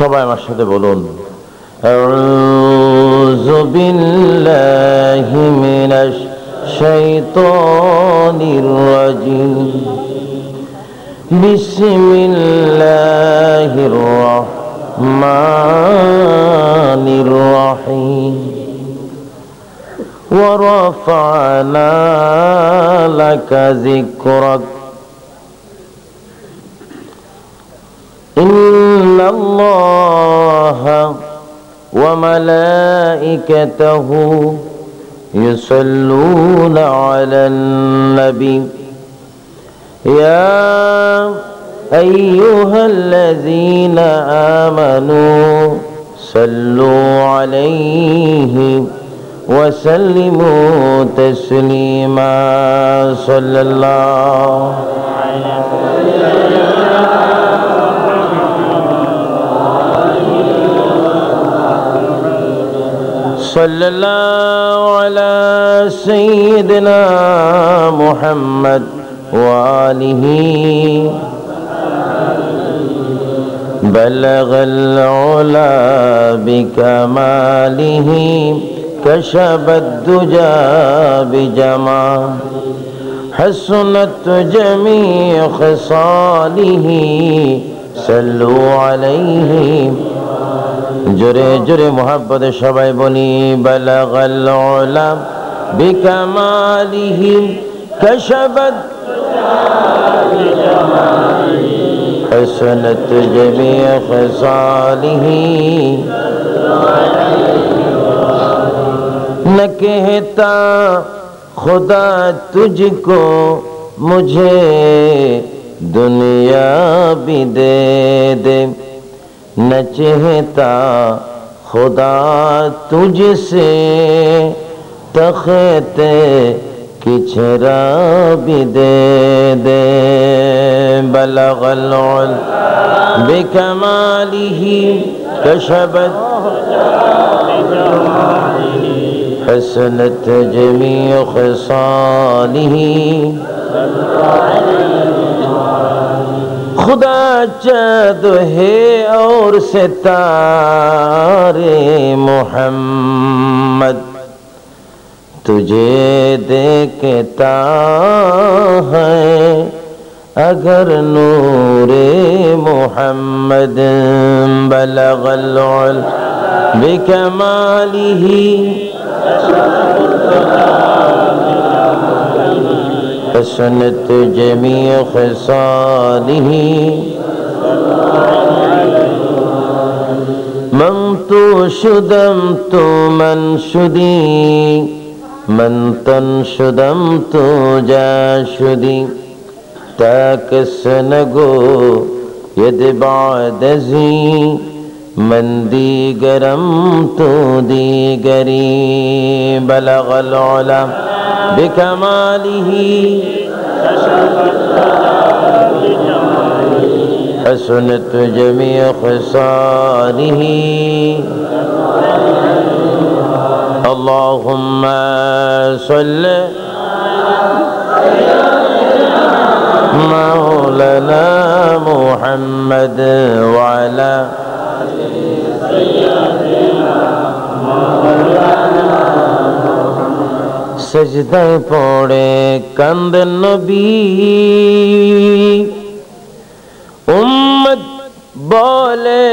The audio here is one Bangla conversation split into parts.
সবাই আমার সাথে বলুন, আউযু বিল্লাহি মিনাশ শাইতানির রাজিম, বিসমিল্লাহির রাহমানির রাহিম। ওয়া রাফা'না লাকা যিকরাক, ইন্নাল্লাহা ওয়া মালাইকাতাহু ইউসাল্লুনা আলান নবী ইয়া আইয়ুহাল্লাযীনা আমানু সাল্লু আলাইহি ওয়া সাল্লিমু তাসলিমা। সাল্লাল্লাহু সাল্লাল্লাহু আলা সাইয়্যিদিনা মুহাম্মদ ওয়া আলিহি বালাগাল উলা বিকামালিহি কাশাবাদ দুজা বিজামা হাসনাত জামিউ খিসালিহি সাল্লু আলাইহি। জোরে জোরে মুহাব্বতে সবাই বলি, বালাগাল উলা বিকামালিহি কাশাবাদ হাসনাত জামিউ খিসালিহি। न कहता खुदा तुझको मुझे दुनिया भी दे दे, न चाहता खुदा तुझसे तख़्ते किचरा भी दे दे। बलगल बिकमालिही कशबत हसनत जमीअ ख़िसालिही। खुदा चाँद है और सितारे मोहम्मद तुझे देखता है अगर नूरे मोहम्मद। बलगल बिकमालिही हसनत जमीअ ख़िसालिही। मन तो शुदम तो मन शुदी, मन तन शुदम तो जा शुदी, ताकस नगो यद बादज़ी, मन दीगरम तो दीगरी। बलगल उला बिकमालिही हसनत जमीअ ख़िसालिही। अल्लाहुम्मा सल्लि मौलाना मुहम्मद व अला सजदाए पड़े कंद नबी, उम्मत बोले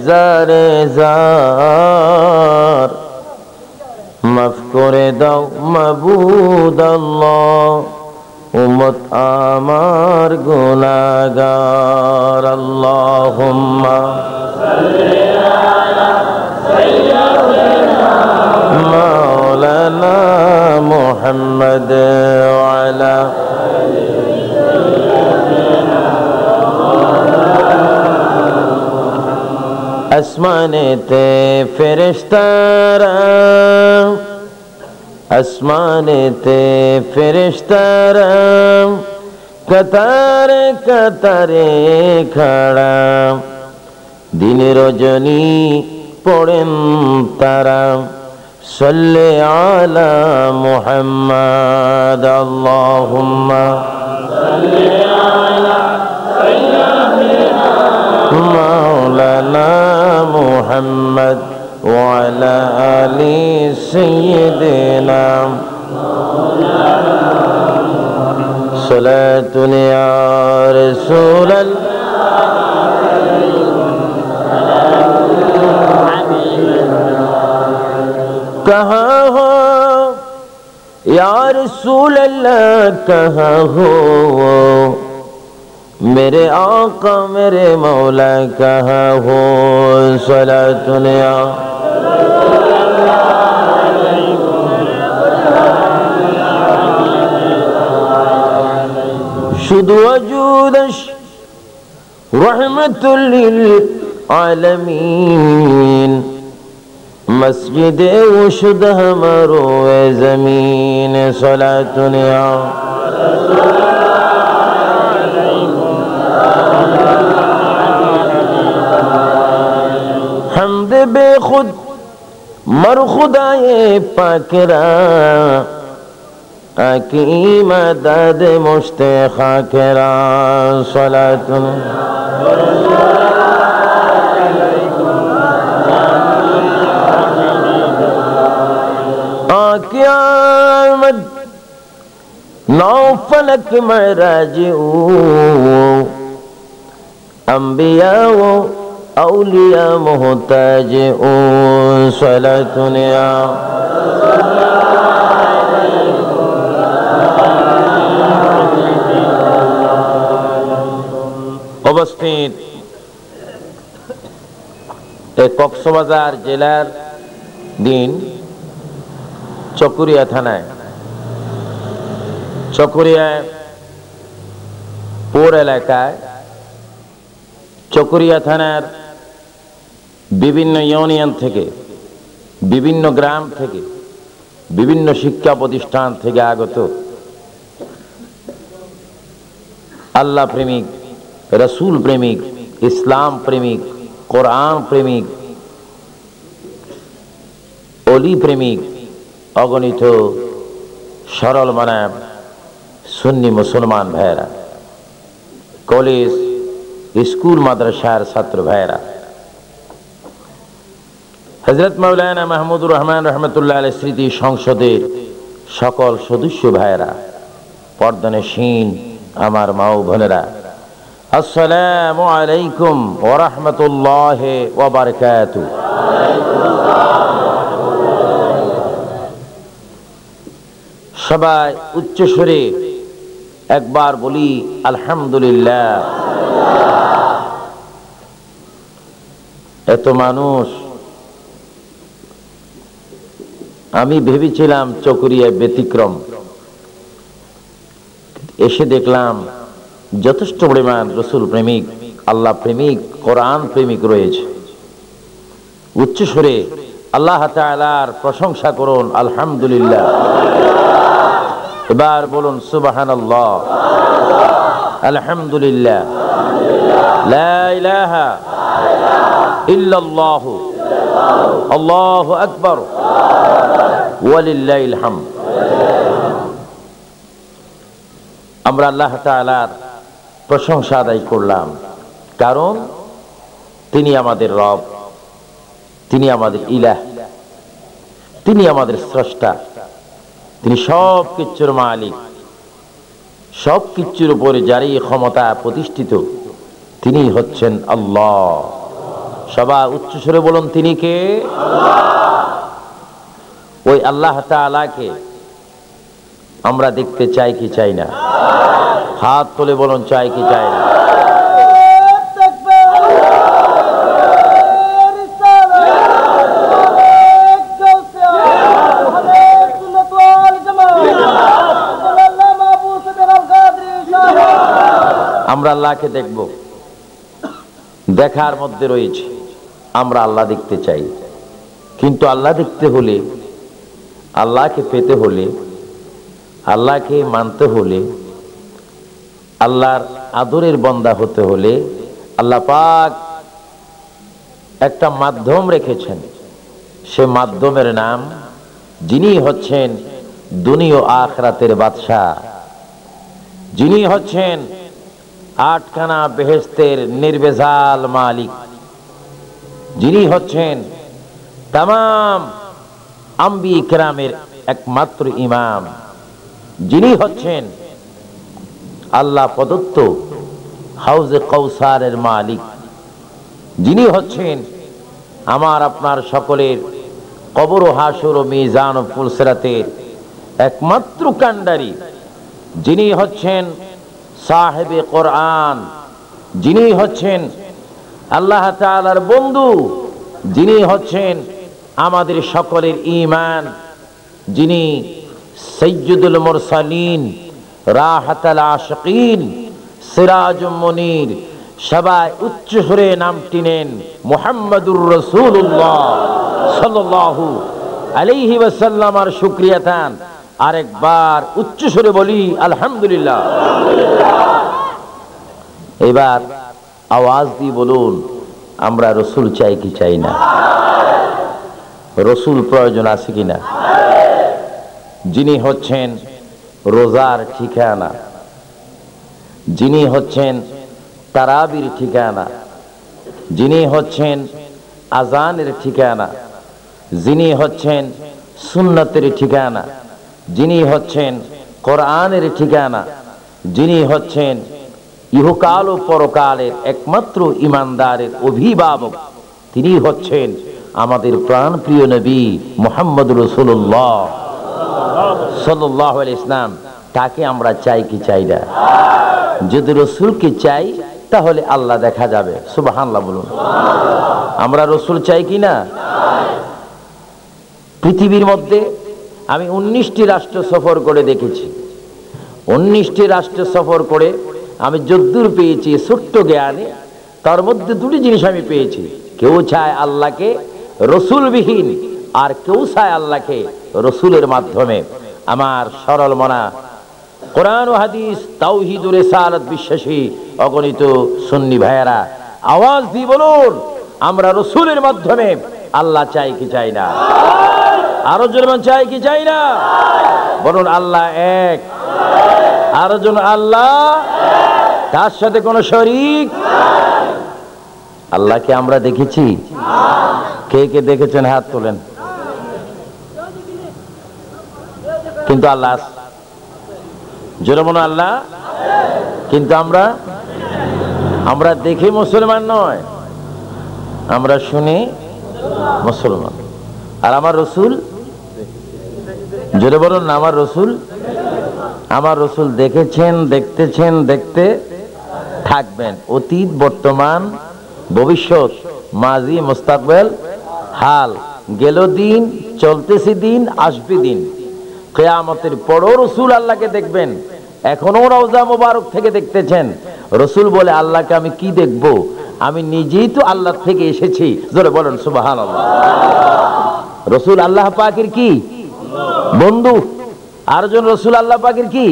ज़ारे ज़ार, माफ करे दाओ माबूद अल्लाह, उम्मत आमार गुनाहगार। अल्लाहुम्मा सल्लि अला सय्यिदिना मौलाना मुहम्मद व अला আসমানেতে ফেরেশতারা, আসমানেতে ফেরেশতারা কাতারে কাতারে খাড়া, দিন রজনী পড়েন তারা সাল্লি আলা মুহাম্মাদ। আল্লাহুম্মা সাল্লি আলা সাইয়্যিদিনা مولانا محمد وعلى آل سيدنا صلاة يا رسول الله کہاں ہو یا رسول اللہ کہاں ہو میرے آقا میرے مولا کہاں ہو صلاۃ یا শুধু ওজুদশ রহমাতুল লিল আলামিন مسجد وشد ہمارو اے زمین صلاۃ یا حمد بے خود مر خدائے پاک را آکی مدد مشت خاک را صلاۃ قیامت نو فلک معراج انبیاء و اولیاء محتاج صلاۃ یا অবস্থিত এই কক্সবাজার জেলার দিন চকুরিয়া থানায় চকুরিয়ায় পৌর এলাকায় চকুরিয়া থানার বিভিন্ন ইউনিয়ন থেকে বিভিন্ন গ্রাম থেকে বিভিন্ন শিক্ষা প্রতিষ্ঠান থেকে আগত আল্লাহ প্রেমিক রাসূল প্রেমিক ইসলাম প্রেমিক কোরআন প্রেমিক ওলি প্রেমিক অগণিত সরল মানব সুন্নি মুসলমান ভাইরা কলেজ স্কুল মাদ্রাসার ছাত্র ভাইরা হযরত মাওলানা মাহমুদুর রহমান রহমতুল্লাহ আলাইহি স্মৃতি সংসদের সকল সদস্য ভাইরা পর্দানশীন আমার মা ও বোনেরা আসসালামু আলাইকুম ওয়া রাহমাতুল্লাহি ওয়া বারাকাতুহু সবাই উচ্চ স্বরে একবার বলি আলহামদুলিল্লাহ। এত মানুষ, আমি ভেবেছিলাম চকুরিয়া ব্যতিক্রম, এসে দেখলাম যথেষ্ট পরিমাণ রসুল প্রেমিক আল্লাহ প্রেমিক কোরআন প্রেমিক রয়েছে। উচ্চ স্বরে আল্লাহ তাআলার প্রশংসা করুন আলহামদুলিল্লাহ। এবার বলুন সুবহানাল্লাহ আলহামদুলিল্লাহ লা ইলাহা ইল্লাল্লাহ আল্লাহু আকবার ওয়ালিল্লাহিল হামদ। আমরা আল্লাহ তাআলার প্রশংসা আদায় করলাম, কারণ তিনি আমাদের রব, তিনি আমাদের ইলাহ, তিনি আমাদের স্রষ্টা, তিনি সব কিছুর মালিক, সব কিছুর উপরে যারই ক্ষমতা প্রতিষ্ঠিত তিনি হচ্ছেন আল্লাহ। সবাই উচ্চ স্বরে বলুন তিনি কে? ওই আল্লাহ তাআলাকে আমরা দেখতে চাই কি চাই না? হাত তুলে বলুন চাই কি চাই না? আমরা আল্লাহকে দেখব, দেখার মধ্যে রয়েছে আমরা আল্লাহ দেখতে চাই, কিন্তু আল্লাহ দেখতে হলে, আল্লাহকে পেতে হলে, আল্লাহকে মানতে হলে, আল্লাহর আদরের বান্দা হতে হলে আল্লাহ পাক একটা মাধ্যম রেখেছেন। সে মাধ্যমের নাম, যিনি হচ্ছেন দুনিয়া ও আখিরাতের বাদশা, যিনি হচ্ছেন আটখানা বেহেশতের নির্ভেজাল মালিক, যিনি হচ্ছেন তামাম আম্বিয়া কিরামের একমাত্র ইমাম, যিনি হচ্ছেন আল্লাহ প্রদত্ত হাউজে কাউসারের মালিক, যিনি হচ্ছেন আমার আপনার সকলের কবর ও হাসর ও মিজান ও ফুলসিরাতের একমাত্র কান্ডারি, যিনি হচ্ছেন সাহেবে কোরআন, যিনি হচ্ছেন আল্লাহ তাআলার বন্ধু, যিনি হচ্ছেন আমাদের সকলের ঈমান, যিনি সাইয়্যিদুল মুরসালিন, রাহাতুল আশিকিন, সিরাজুম মুনীর, সবাই উচ্চ সুরে নামটি নেন মুহাম্মাদুর রাসূলুল্লাহ সাল্লাল্লাহু আলাইহি ওয়াসাল্লাম। আর শুকরিয়া তান আরেকবার উচ্চ সুরে বলি আলহামদুলিল্লাহ। এবার আওয়াজ দিয়ে বলুন, আমরা রসুল চাই কি চাই না? রসুল প্রয়োজন আছে কিনা? যিনি হচ্ছেন রোজার ঠিকানা, যিনি হচ্ছেন তারাবির ঠিকানা, যিনি হচ্ছেন আজানের ঠিকানা, যিনি হচ্ছেন সুন্নতের ঠিকানা, যিনি হচ্ছেন কোরআনের ঠিকানা, যিনি হচ্ছেন ইহকাল ও পরকালের একমাত্র ইমানদারের অভিভাবক, তিনি হচ্ছেন আমাদের প্রাণপ্রিয় নবী মুহাম্মদুর রাসূলুল্লাহ সাল্লাল্লাহু আলাইহি ওয়াসাল্লাম। তাকে আমরা চাই কি চাই না? যদি রসুলকে চাই তাহলে আল্লাহ দেখা যাবে। সুবহানাল্লাহ বলুন। আমরা রসুল চাই কি না? পৃথিবীর মধ্যে আমি 19টি রাষ্ট্র সফর করে দেখেছি। 19টি রাষ্ট্র সফর করে আমি যদ্দূর পেয়েছি ছোট্ট জ্ঞানে, তার মধ্যে দুটি জিনিস আমি পেয়েছি। কেউ চায় আল্লাহকে রসুলবিহীন, আর কেউ চায় আল্লাহকে রসুলের মাধ্যমে। আমার সরল মনা কোরআন ও হাদিস তাওহীদ ও রিসালাত বিশ্বাসী অগণিত সুন্নি ভাইয়েরা, আওয়াজ দিয়ে বলুন, আমরা রসুলের মাধ্যমে আল্লাহ চাই কি চাই না? আরো জোরে চাই কি চাই না? বলুন আল্লাহ এক। আরো জোরে আল্লাহ, তার সাথে কোনো শরীক। আল্লাহকে আমরা দেখেছি? কে কে দেখেছেন হাত তোলেন। কিন্তু আল্লাহ জোরে বলুন আল্লাহ। কিন্তু আমরা দেখে মুসলমান নয়, আমরা শুনে মুসলমান। আর আমার রসুল, জোরে বলুন না, আমার রসুল দেখেছেন, দেখতেছেন, দেখতে থাকবেন। অতীত, বর্তমান, ভবিষ্যৎ, মাজি, মুস্তাকবেল, হাল। গেল দিন, চলতেছি দিন, আসবে দিন। কিয়ামতের পরও রসুল আল্লাহকে দেখবেন। এখনো রওজা মোবারক থেকে দেখতেছেন। রসুল বলে, আল্লাহকে আমি কি দেখব? আমি নিজেই তো আল্লাহ থেকে এসেছি। জোরে বলেন সুবহানাল্লাহ। রসুল আল্লাহ পাকের কি বন্ধু? আর জন রসুল আল্লাহ পাকের কি?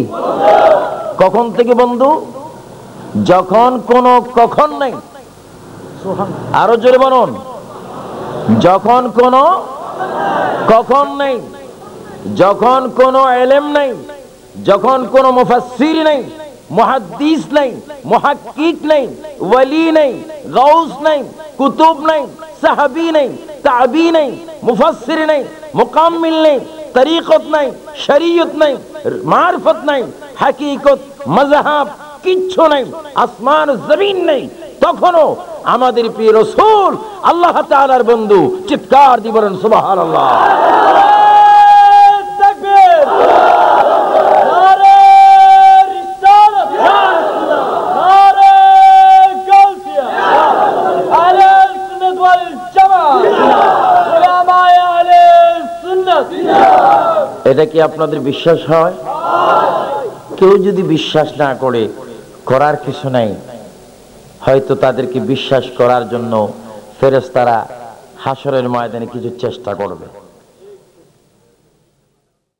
কখন থেকে বন্ধু? যখন কোনো কখন নাই। আরো জোরে বলুন, যখন কোনো কখন নেই, যখন কোনো ইলম নেই, যখন কোনো মুফাসসির নেই, মুহাদ্দিস নেই, মুহাক্কিক নেই, ওয়ালি নেই, গাউস নেই, কুতুব নেই, সাহাবী নেই, তাবী নেই, মুফাসসির নেই, মুকাম্মিল নেই, তরিকত নেই, শরীয়ত নেই, মারফত নেই, হাকিকত, মাযহাব কিচ্ছু নেই, আসমান জমিন নেই, তখনও আমাদের প্রিয় রাসূল আল্লাহ তাআলার বন্ধু। চিৎকার দিয়ে বলেন সুবহানাল্লাহ। এটা কি আপনাদের বিশ্বাস হয়? কেউ যদি বিশ্বাস না করে, করার কিছু নাই। হয়তো তাদেরকে বিশ্বাস করার জন্য ফেরেশতারা হাসরের ময়দানে কিছু চেষ্টা করবে।